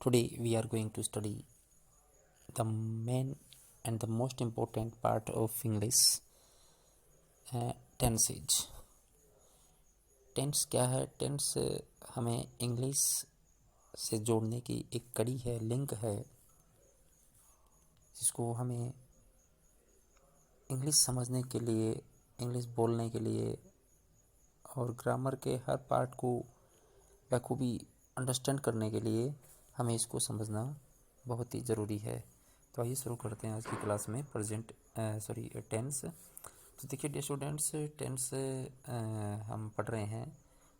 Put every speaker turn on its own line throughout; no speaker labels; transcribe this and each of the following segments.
Today we are going to study the main and the most important part of English, tenses. Tense क्या है? Tense हमें English से जोड़ने की एक कड़ी है, लिंक है, जिसको हमें इंग्लिश समझने के लिए, इंग्लिश बोलने के लिए और ग्रामर के हर पार्ट को बखूबी अंडरस्टैंड करने के लिए हमें इसको समझना बहुत ही ज़रूरी है। तो आइए शुरू करते हैं आज की क्लास में टेंस। तो देखिए डियर स्टूडेंट्स, टेंस हम पढ़ रहे हैं,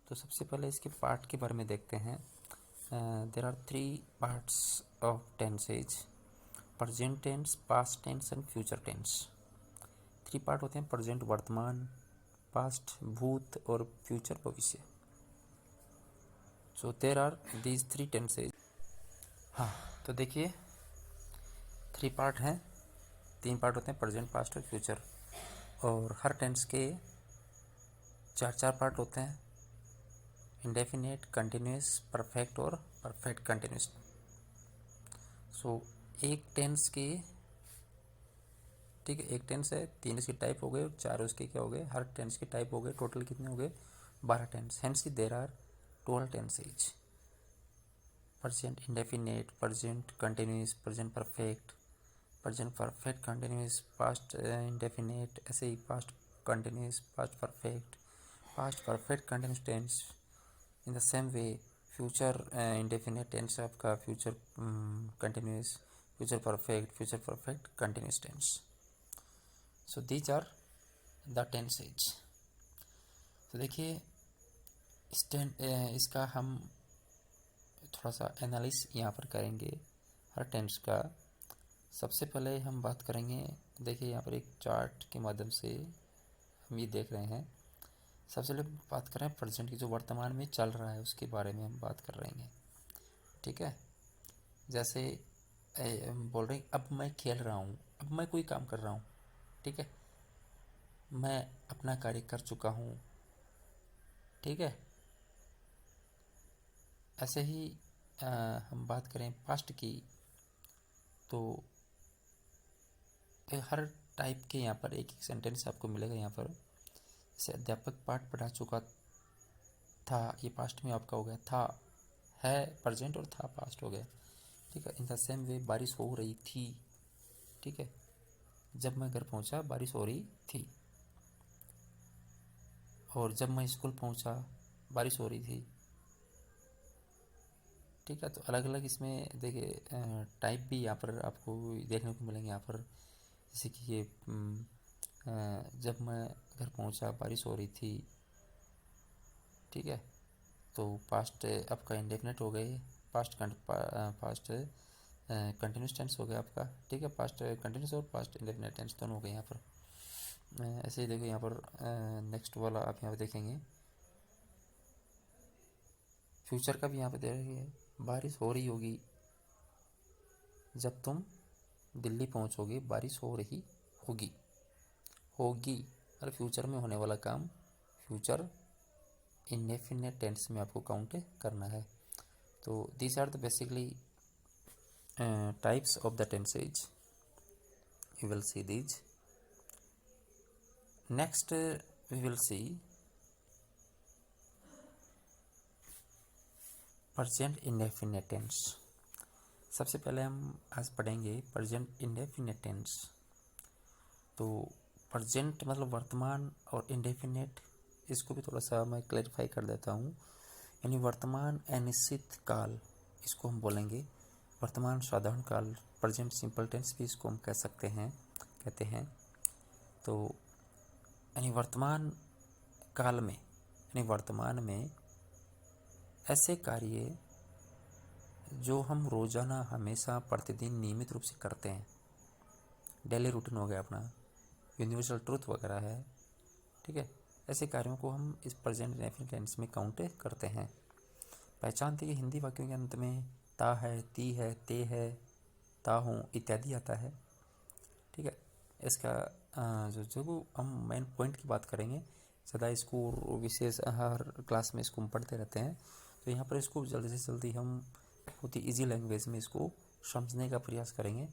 तो सबसे पहले इसके पार्ट के बारे में देखते हैं। There are 3 parts of tenses: present tense, past tense and future tense. 3 part होते हैं: प्रेजेंट वर्तमान, पास्ट भूत और फ्यूचर भविष्य। So there are these 3 tenses. हाँ, तो देखिए 3 पार्ट हैं, 3 पार्ट होते हैं: प्रेजेंट, पास्ट और फ्यूचर। और हर टेंस के 4 पार्ट होते हैं: इंडेफिनिट, कंटिन्यूस, परफेक्ट और परफेक्ट कंटिन्यूस। सो एक टेंस के, ठीक है, एक टेंस है, 3 इसके टाइप हो गए और 4 उसके क्या हो गए, हर टेंस के टाइप हो गए। टोटल कितने हो गए? 12 tense. Hence there are 12 tenses: present indefinite, present continuous, present perfect continuous, past indefinite, ऐसे ही past continuous, past perfect continuous tense. In the same way future indefinite tense आपका future continuous, future perfect continuous tense. So these are the tenses. तो देखिए इसका हम थोड़ा सा एनालिस यहाँ पर करेंगे हर टेंस का। सबसे पहले हम बात करेंगे, देखिए यहाँ पर एक चार्ट के माध्यम से हम ये देख रहे हैं। सबसे पहले बात करें प्रेजेंट की, जो वर्तमान में चल रहा है उसके बारे में हम बात कर रहे हैं, ठीक है। जैसे हम बोल रहे हैं अब मैं खेल रहा हूँ, अब मैं कोई काम कर रहा हूँ, ठीक है, मैं अपना कार्य कर चुका हूँ, ठीक है। ऐसे ही हम बात करें पास्ट की, तो हर टाइप के यहाँ पर एक एक सेंटेंस आपको मिलेगा यहाँ पर। जैसे अध्यापक पाठ पढ़ा चुका था, ये पास्ट में आपका हो गया, था है प्रेजेंट और था पास्ट हो गया, ठीक है। इन द सेम वे बारिश हो रही थी, ठीक है, जब मैं घर पहुंचा बारिश हो रही थी, और जब मैं स्कूल पहुंचा बारिश हो रही थी, ठीक है। तो अलग अलग इसमें देखिए टाइप भी यहाँ पर आपको देखने को मिलेंगे यहाँ पर। जैसे कि ये जब मैं घर पहुंचा बारिश हो रही थी, ठीक है, तो पास्ट आपका इंडेफिनेट हो गए, पास्ट कंटिन्यूस टेंस हो गया आपका, ठीक है, पास्ट कंटिन्यूस और पास्ट इंडेफिनेट टेंस दोनों हो गए यहाँ पर। ऐसे ही देखो यहाँ पर नेक्स्ट वाला आप यहाँ पर देखेंगे, फ्यूचर का भी यहाँ पे देखेंगे, बारिश हो रही होगी, जब तुम दिल्ली पहुँचोगे बारिश हो रही होगी, होगी और फ्यूचर में होने वाला काम फ्यूचर इंडेफिनिट टेंस में आपको काउंट करना है। तो these are the basically types of the tenses, you will see these. Next we will see present indefinite tense. सबसे पहले हम आज पढ़ेंगे प्रेजेंट इंडेफिनिट टेंस। तो प्रेजेंट मतलब वर्तमान, और इंडेफिनिट इसको भी थोड़ा सा मैं क्लैरिफाई कर देता हूँ। यानी वर्तमान अनिश्चित काल, इसको हम बोलेंगे वर्तमान साधारण काल, प्रेजेंट सिंपल टेंस भी इसको हम कह सकते हैं, कहते हैं। तो यानी वर्तमान काल में, यानी वर्तमान में ऐसे कार्य जो हम रोज़ाना हमेशा प्रतिदिन नियमित रूप से करते हैं, डेली रूटीन हो गया अपना, यूनिवर्सल ट्रूथ वगैरह है, ठीक है, ऐसे कार्यों को हम इस प्रेजेंट इंडेफिनिट टेंस में काउंट करते हैं। पहचानते कि हिंदी वाक्यों के अंत में ता है, ती है, ते है, ता हूँ इत्यादि आता है, ठीक है। इसका जो हम मेन पॉइंट की बात करेंगे, सदा इसको विशेष हर क्लास में इसको हम पढ़ते रहते हैं, तो यहाँ पर इसको जल्दी से जल्दी हम बहुत ही ईजी लैंग्वेज में इसको समझने का प्रयास करेंगे।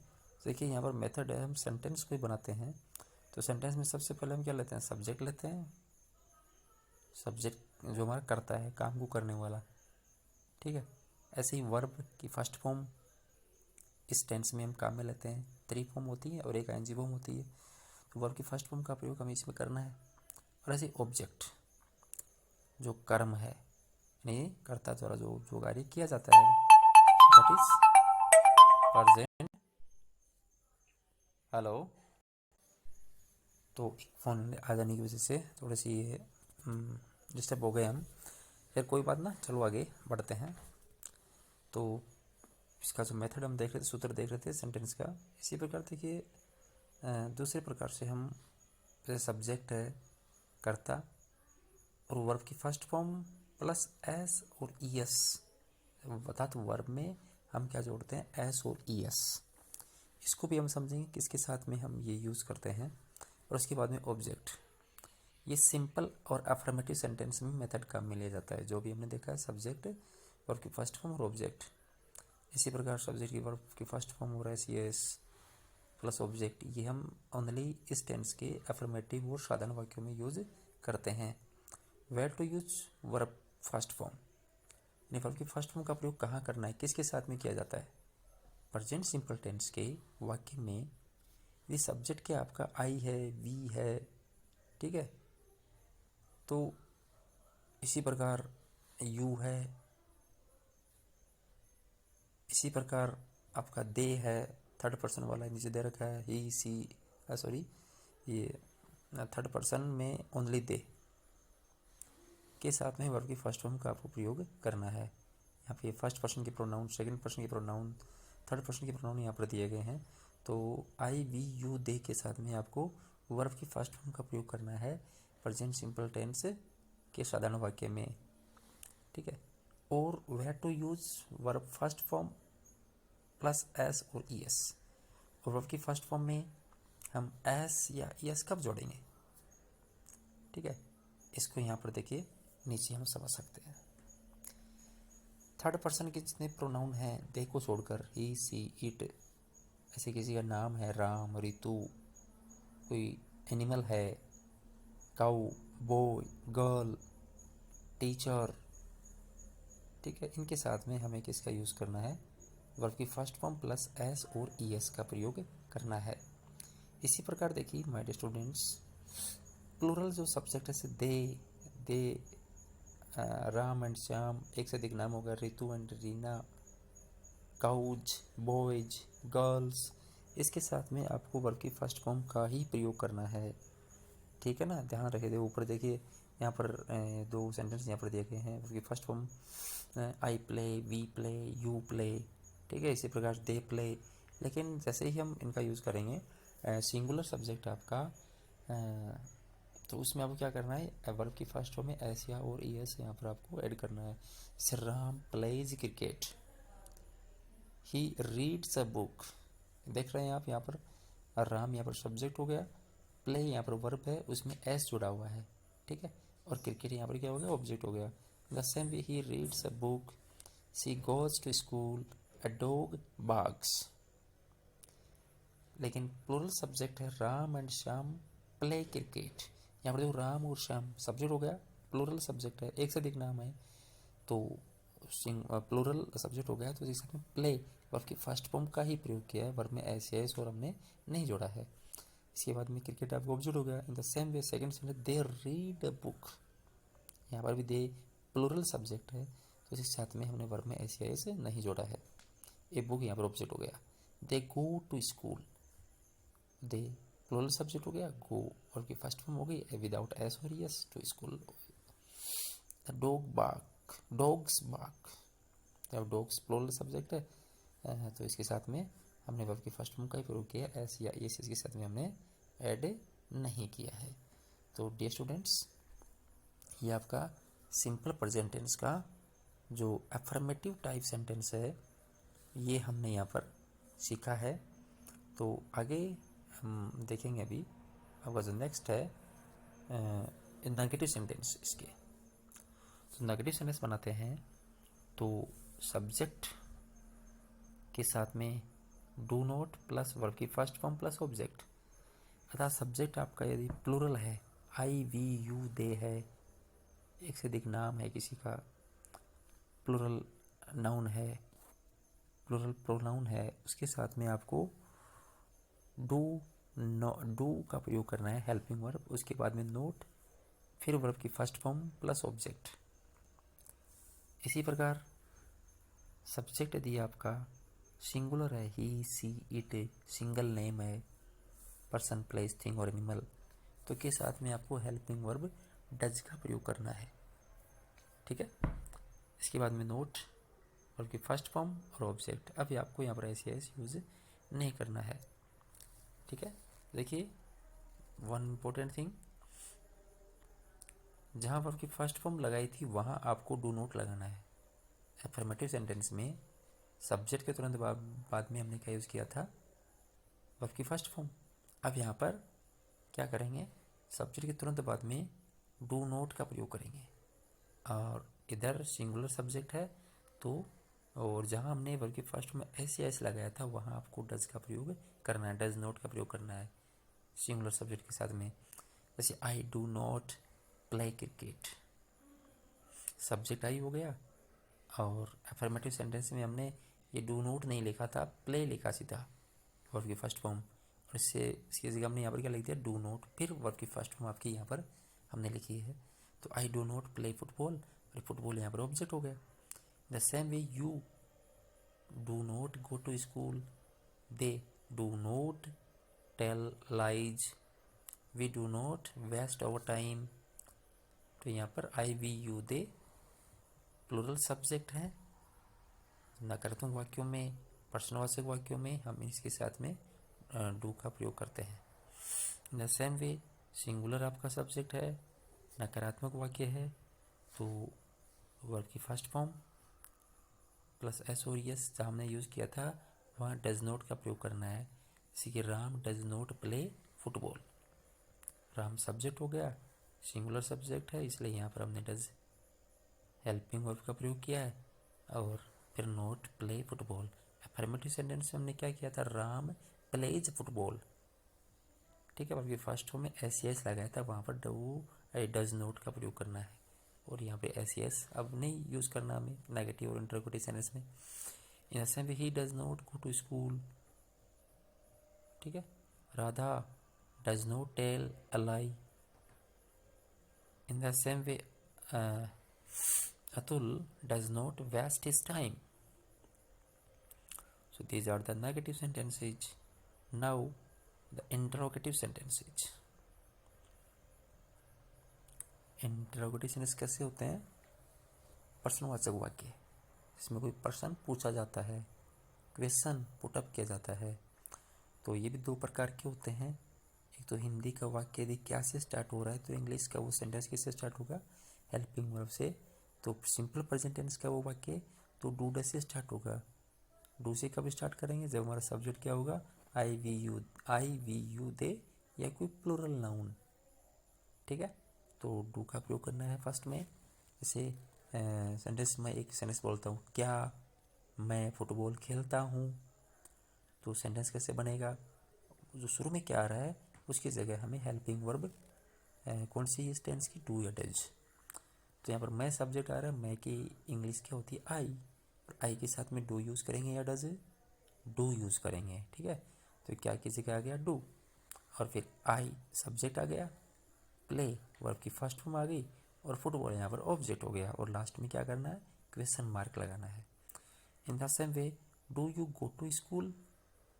देखिए यहाँ पर मेथड है, हम सेंटेंस को बनाते हैं। तो सेंटेंस में सबसे पहले हम क्या लेते हैं, सब्जेक्ट लेते हैं। सब्जेक्ट जो हमारा करता है, काम को करने वाला, ठीक है। ऐसे ही वर्ब की फर्स्ट फॉर्म इस टेंस में हम काम में लेते हैं, 3 फॉर्म होती है और एक आईएनजी फॉर्म होती है। तो वर्ब की फर्स्ट फॉर्म का प्रयोग हमें इसमें करना है। और ऐसे ऑब्जेक्ट जो कर्म है, यानी कर्ता द्वारा जो कार्य किया जाता है, दैट इज प्रेजेंट। हेलो, तो एक फ़ोन आ जाने की वजह से थोड़ी सी ये डिस्टर्ब हो गए हम। फिर कोई बात ना, चलो आगे बढ़ते हैं। तो इसका जो मेथड हम देख रहे थे, सूत्र देख रहे थे सेंटेंस का, इसी प्रकार देखिए दूसरे प्रकार से हम, जैसे सब्जेक्ट है, कर्ता, और वर्ब की फर्स्ट फॉर्म प्लस एस और ई एस, अर्थात वर्ब में हम क्या जोड़ते हैं, एस और ई एस। इसको भी हम समझेंगे किसके साथ में हम ये यूज़ करते हैं। और उसके बाद में ऑब्जेक्ट, ये सिंपल और अफर्मेटिव सेंटेंस में मेथड काम में लिया जाता है। जो भी हमने देखा है, सब्जेक्ट, वर्ब की फर्स्ट फॉर्म और ऑब्जेक्ट। इसी प्रकार सब्जेक्ट की वर्ब की फर्स्ट फॉर्म हो रहा है सी एस प्लस ऑब्जेक्ट। ये हम ओनली इस टेंस के अफर्मेटिव और साधारण वाक्यों में यूज करते हैं। Where to use verb first form, यानी वर्ब की फर्स्ट फॉर्म का प्रयोग कहाँ करना है, किसके साथ में किया जाता है, प्रेजेंट सिंपल टेंस के वाक्य में। ये सब्जेक्ट क्या आपका आई है, वी है, ठीक है। तो इसी प्रकार यू है, इसी प्रकार आपका दे है, थर्ड पर्सन वाला नीचे दे रखा है, ही सी, सॉरी ये थर्ड पर्सन में ओनली दे के साथ में वर्ब की फर्स्ट फॉर्म का आपको प्रयोग करना है। यहाँ पे फर्स्ट पर्सन के प्रोनाउन, सेकंड पर्सन के प्रोनाउन, थर्ड पर्सन के प्रोनाउन यहाँ पर दिए गए हैं। तो आई, वी, यू, दे के साथ में आपको वर्ब की फर्स्ट फॉर्म का प्रयोग करना है प्रेजेंट सिंपल टेंस के साधारण वाक्य में, ठीक है। और where to use verb first form plus S और ई एस। और वर्ब की फर्स्ट फॉर्म में हम एस या ई एस कब जोड़ेंगे, ठीक है। इसको यहाँ पर देखिए नीचे हम समझ सकते हैं। थर्ड पर्सन के जितने प्रोनाउन हैं, दे को छोड़कर, ही, सी, इट, ऐसे किसी का नाम है राम, रितु, कोई एनिमल है, काऊ, बॉय, गर्ल, टीचर, ठीक है। इनके साथ में हमें किसका यूज़ करना है, वर्ब की फर्स्ट फॉर्म प्लस एस और ई एस का प्रयोग करना है। इसी प्रकार देखिए माय डियर स्टूडेंट्स, प्लूरल जो सब्जेक्ट है, दे, राम एंड श्याम, एक से अधिक नाम होगा, Ritu and Reena, cows, boys, girls, इसके साथ में आपको वर्ब की फर्स्ट फॉर्म का ही प्रयोग करना है, ठीक है ना। ध्यान रखिए, ऊपर देखिए यहाँ पर 2 सेंटेंस यहाँ पर दिए गए हैं। वर्ब की first form I play, we play, you play, ठीक है। इसी प्रकार दे प्ले। लेकिन जैसे ही हम इनका यूज़ करेंगे सिंगुलर सब्जेक्ट आपका, तो उसमें आपको क्या करना है, वर्ब की फर्स्ट फॉर्म में एस या और ई एस यहाँ पर आपको ऐड करना है। जैसे Ram pledge cricket, he reads a book, देख रहे हैं आप यहाँ पर राम यहाँ पर सब्जेक्ट हो गया, प्ले यहाँ पर वर्ब है, उसमें एस जुड़ा हुआ है, ठीक है। और क्रिकेट यहाँ पर क्या हो गया, ऑब्जेक्ट हो गया। The same way he reads a book, she goes to school, a dog barks. लेकिन प्लूरल सब्जेक्ट है Ram and Shyam play cricket, यहाँ पर देखो राम और श्याम सब्जेक्ट हो गया, प्लूरल सब्जेक्ट है, एक से अधिक नाम है, तो प्लूरल सब्जेक्ट हो गया। तो इस में प्ले वर्ब की फर्स्ट फॉर्म का ही प्रयोग किया है, वर्ब में एस या एस और हमने नहीं जोड़ा है। इसके बाद में क्रिकेट आपको ऑब्जेक्ट हो गया। इन the same way second sentence, they read a book, यहाँ पर भी दे प्लूरल सब्जेक्ट है, तो इसके साथ में हमने वर्ब में एस या एस नहीं जोड़ा है। ए बुक यहाँ पर ऑब्जेक्ट हो गया। They go to school, they plural subject हो गया, गो वर्ब की फर्स्ट फॉर्म हो गई विदाउट एस और es, to school. The dog bark, dogs bark, जब डॉग्स प्लूरल सब्जेक्ट है, तो इसके साथ में हमने वर्ब की फर्स्ट फॉर्म का ही प्रयोग किया, एस या एस इसके साथ में हमने ऐड नहीं किया है। तो डियर स्टूडेंट्स, ये आपका सिंपल प्रेजेंट टेंस का जो अफर्मेटिव टाइप सेंटेंस है, ये हमने यहाँ पर सीखा है। तो आगे हम देखेंगे अभी आपका जो नेक्स्ट है नेगेटिव सेंटेंस। इसके तो नेगेटिव सेंटेंस बनाते हैं, तो सब्जेक्ट के साथ में डू नॉट प्लस वर्ब की फर्स्ट फॉर्म प्लस ऑब्जेक्ट। अर्थात सब्जेक्ट आपका यदि प्लूरल है, आई वी यू दे है, एक से अधिक नाम है किसी का, प्लूरल नाउन है, प्लूरल प्रोनाउन है, उसके साथ में आपको डू का प्रयोग करना है, हेल्पिंग वर्ब, उसके बाद में नोट, फिर वर्ब की फर्स्ट फॉर्म प्लस ऑब्जेक्ट। इसी प्रकार सब्जेक्ट यदि आपका सिंगुलर है, ही सी इट, सिंगल नेम है, पर्सन प्लेस थिंग और एनिमल, तो के साथ में आपको हेल्पिंग वर्ब डज का प्रयोग करना है। ठीक है, इसके बाद में नोट, वर्ब की फर्स्ट फॉर्म और ऑब्जेक्ट। अभी आपको यहाँ पर ऐसे यूज नहीं करना है। ठीक है, देखिए वन इम्पोर्टेंट थिंग, जहाँ वर्ब की फर्स्ट फॉर्म लगाई थी वहाँ आपको डू नोट लगाना है। अफर्मेटिव सेंटेंस में सब्जेक्ट के तुरंत बाद में हमने क्या यूज़ किया था, वर्ब की फर्स्ट फॉर्म। अब यहाँ पर क्या करेंगे, सब्जेक्ट के तुरंत बाद में डू नोट का प्रयोग करेंगे, और इधर सिंगुलर सब्जेक्ट है तो, और जहाँ हमने वर्ब की फर्स्ट में एस लगाया था वहाँ आपको डज का प्रयोग करना है, डज नोट का प्रयोग करना है सिंगुलर सब्जेक्ट के साथ में। जैसे आई do not play cricket, subject I हो गया, और अफर्मेटिव सेंटेंस में हमने ये डू नोट नहीं लिखा था, प्ले लिखा सीधा वर्ब की फर्स्ट फॉर्म, और इसकी जगह हमने यहाँ पर क्या लिख दिया, डू नोट, फिर वर्ब की फर्स्ट फॉर्म आपकी यहाँ पर हमने लिखी है। तो I do not play football, और फुटबॉल यहाँ पर ऑब्जेक्ट हो गया। The same way you do not go to school, they do not tell lies, we do not waste our time. तो यहाँ पर I we you they plural subject है। नकारात्मक वाक्यों में, प्रश्नवाचक वाक्यों में हम इसके साथ में डू का प्रयोग करते हैं। इन द सेम वे सिंगुलर आपका सब्जेक्ट है, नकारात्मक वाक्य है, तो वर्ब की फर्स्ट फॉर्म प्लस एस और एस जहाँ हमने यूज़ किया था वहाँ डज नॉट का प्रयोग करना है। जैसे कि Ram does not play football, Ram subject हो गया, सिंगुलर सब्जेक्ट है, इसलिए यहाँ पर हमने डज हेल्पिंग वर्ब का प्रयोग किया है, और फिर not play football. Affirmative sentence में हमने क्या किया था, राम प्लेज फुटबॉल। ठीक है, वर्ब की फर्स्ट फॉर्म में एस लगाया था, वहाँ पर डज नॉट का प्रयोग करना है, और यहाँ पे एस अब नहीं यूज़ करना हमें नेगेटिव और इंटरोगेटिव सेंटेंस में। In the same way he does not go to school. ठीक है, Radha does not tell a lie. In the same way Atul does not waste his time. So these are the negative sentences. Now the interrogative sentences. Interrogative sentence कैसे होते हैं, प्रश्नवाचक वाक्य, इसमें कोई प्रश्न पूछा जाता है, क्वेश्चन पुटअप किया जाता है। तो ये भी दो प्रकार के होते हैं। एक तो हिंदी का वाक्य यदि क्या से स्टार्ट हो रहा है, तो इंग्लिश का वो सेंटेंस किससे स्टार्ट होगा, हेल्पिंग वर्ब से। तो सिंपल प्रेजेंट टेंस का वो वाक्य तो डू डज से स्टार्ट होगा। डू से कब स्टार्ट करेंगे, जब हमारा सब्जेक्ट क्या होगा, आई वी यू दे, या कोई प्लूरल नाउन। ठीक है, तो डू का प्रयोग करना है फर्स्ट में। जैसे सेंटेंस में एक सेंटेंस बोलता हूँ, क्या मैं फुटबॉल खेलता हूँ, तो सेंटेंस कैसे बनेगा, जो शुरू में क्या आ रहा है उसकी जगह हमें हेल्पिंग वर्ब कौन सी इस टेंस की, डू या डज। तो यहाँ पर मैं सब्जेक्ट आ रहा है, मैं की इंग्लिश क्या होती है, आई, और आई के साथ में डू यूज़ करेंगे या डज, डू यूज़ करेंगे। ठीक है, तो क्या की जगह आ गया डू, और फिर आई सब्जेक्ट आ गया, प्ले वर्ब की फर्स्ट फॉर्म आ गई, और फुटबॉल यहाँ पर ऑब्जेक्ट हो गया, और लास्ट में क्या करना है, क्वेश्चन मार्क लगाना है। In the same way do you go to school,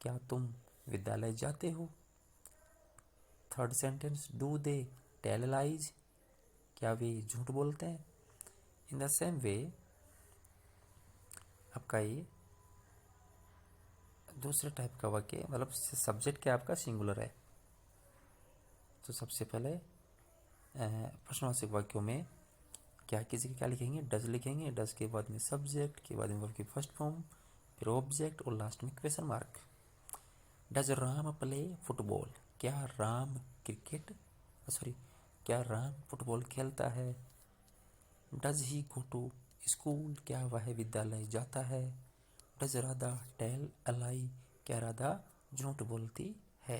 क्या तुम विद्यालय जाते हो। Third sentence do they tell lies, क्या वे झूठ बोलते हैं। इन द सेम वे आपका ये दूसरे टाइप का वाक्य, मतलब सब्जेक्ट क्या आपका सिंगुलर है, तो सबसे पहले प्रश्नवाचक वाक्यों में क्या किसी के क्या लिखेंगे, डज लिखेंगे, डज के बाद में सब्जेक्ट, के बाद में वर्ब की फर्स्ट फॉर्म, फिर ऑब्जेक्ट, और लास्ट में question mark. Does Ram play football, क्या राम क्या राम फुटबॉल खेलता है। Does he go to school, क्या वह विद्यालय जाता है। Does Radha tell a lie, क्या राधा झूठ बोलती है।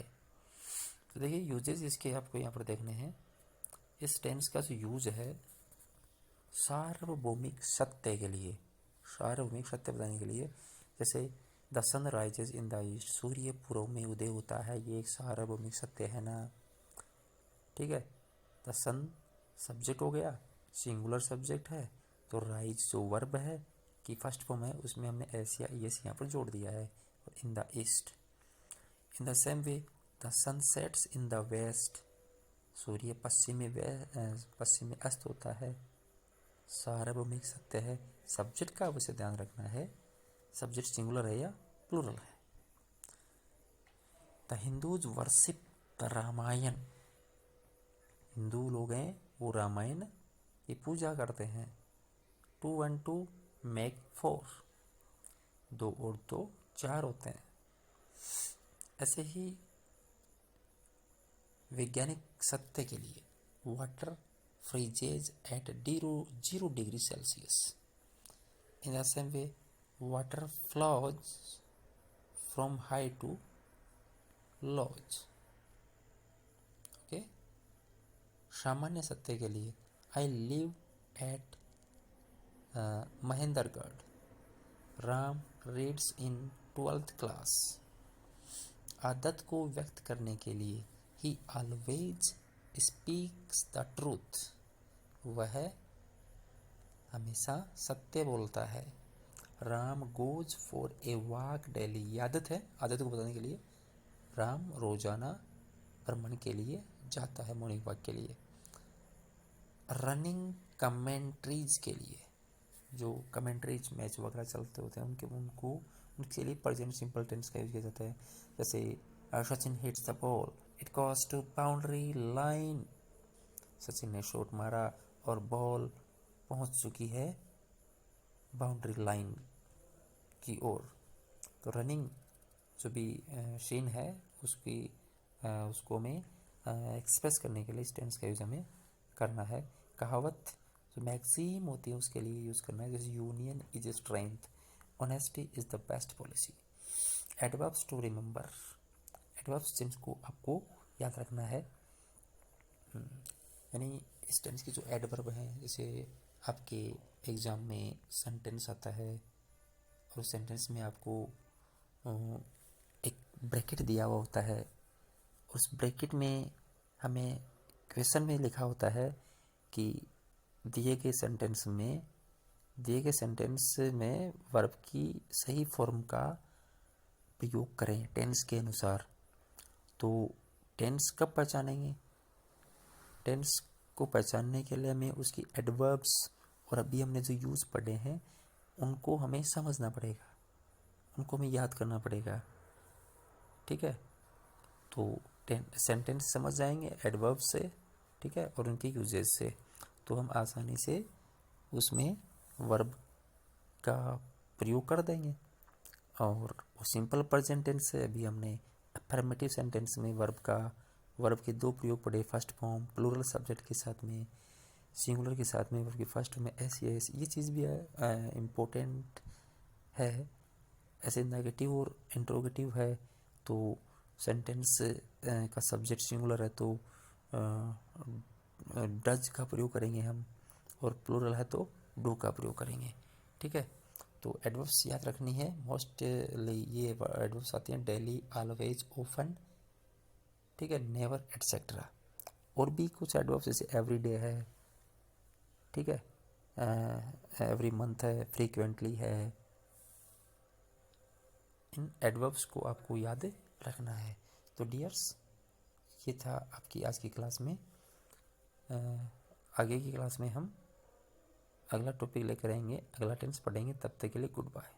तो देखिए यूजेस इसके आपको यहाँ पर देखने हैं। इस टेंस का जो यूज है सार्वभौमिक सत्य के लिए, सार्वभौमिक सत्य बताने के लिए, जैसे the sun rises in the east, सूर्य पूर्व में उदय होता है, ये एक सार्वभौमिक सत्य है ना, ठीक है। द सन सब्जेक्ट हो गया, सिंगुलर सब्जेक्ट है, तो राइज जो वर्ब है कि फर्स्ट फॉर्म है उसमें हमने एस या एस यहाँ पर जोड़ दिया है, और in the east. In the same way the sun sets in the west, सूर्य पश्चिम में अस्त होता है, सार्वभौमिक सत्य है। सब्जेक्ट का वैसे ध्यान रखना है, सब्जेक्ट सिंगुलर है या प्लूरल है। The Hindus worship the Ramayan, Hindu लोग हैं वो रामायण की पूजा करते हैं। 2 and 2 make 4, 2 और 2 4 होते हैं। ऐसे ही वैज्ञानिक सत्य के लिए water freezes at 0 degree Celsius. In the same way water flows from high to lows. Okay, सामान्य सत्य के लिए I live at Mahendragarh, Ram reads in 12th class. आदत को व्यक्त करने के लिए he always speaks the truth, वह हमेशा सत्य बोलता है। Ram goes for a walk daily, ये आदत है, आदत को बताने के लिए राम रोजाना भ्रमण के लिए जाता है, मॉर्निंग वॉक के लिए। रनिंग कमेंट्रीज के लिए, जो कमेंट्रीज मैच वगैरह चलते होते हैं उनके लिए प्रेजेंट सिंपल टेंस का यूज किया जाता है। जैसे Sachin hits the ball, it cross to boundary line, Sachin ने शॉट मारा और बॉल पहुंच चुकी है बाउंड्री लाइन की ओर। तो रनिंग जो भी शीन है उसको में एक्सप्रेस करने के लिए इस टेंस का यूज हमें करना है। कहावत जो मैक्सिम होती है उसके लिए यूज करना है, जैसे union is a strength, honesty is the best policy. Adverbs to remember, adverbs जिनको आपको याद रखना है, यानी इस टेंस की जो एडवर्ब हैं, जैसे आपके एग्जाम में सेंटेंस आता है और उस सेंटेंस में आपको एक ब्रैकेट दिया हुआ होता है, उस ब्रैकेट में हमें क्वेश्चन में लिखा होता है कि दिए गए सेंटेंस में वर्ब की सही फॉर्म का प्रयोग करें टेंस के अनुसार। तो टेंस कब पहचानेंगे? टेंस को पहचानने के लिए हमें उसकी एडवर्ब्स और अभी हमने जो यूज़ पढ़े हैं उनको हमें समझना पड़ेगा, उनको हमें याद करना पड़ेगा, ठीक है। तो सेंटेंस समझ जाएंगे एडवर्ब से, ठीक है, और उनके यूजेस से, तो हम आसानी से उसमें वर्ब का प्रयोग कर देंगे। और वो सिंपल प्रेजेंट टेंस से अभी हमने अफर्मेटिव सेंटेंस में वर्ब के 2 प्रयोग पढ़े, फर्स्ट फॉर्म प्लूरल सब्जेक्ट के साथ में, सिंगुलर के साथ में, वर्ब के फर्स्ट में एस या एस, ये चीज़ भी इम्पोर्टेंट है। ऐसे नेगेटिव और इंट्रोगेटिव है, तो सेंटेंस का सब्जेक्ट सिंगुलर है तो डज का प्रयोग करेंगे हम, और प्लूरल है तो डू का प्रयोग करेंगे, ठीक है। तो एडवर्ब्स याद रखनी है मोस्टली, ये एडवर्ब्स आती हैं डेली, ऑलवेज, ऑफन, ठीक है, नेवर, एटसेट्रा। और भी कुछ एडवर्ब्स जैसे एवरीडे है, ठीक है, एवरी मंथ है, फ्रीक्वेंटली है। इन एडवर्ब्स को आपको याद रखना है। तो डियर्स, ये था आपकी आज की क्लास में। आगे की क्लास में हम अगला टॉपिक लेकर आएंगे, अगला टेंस पढ़ेंगे। तब तक के लिए गुड बाय।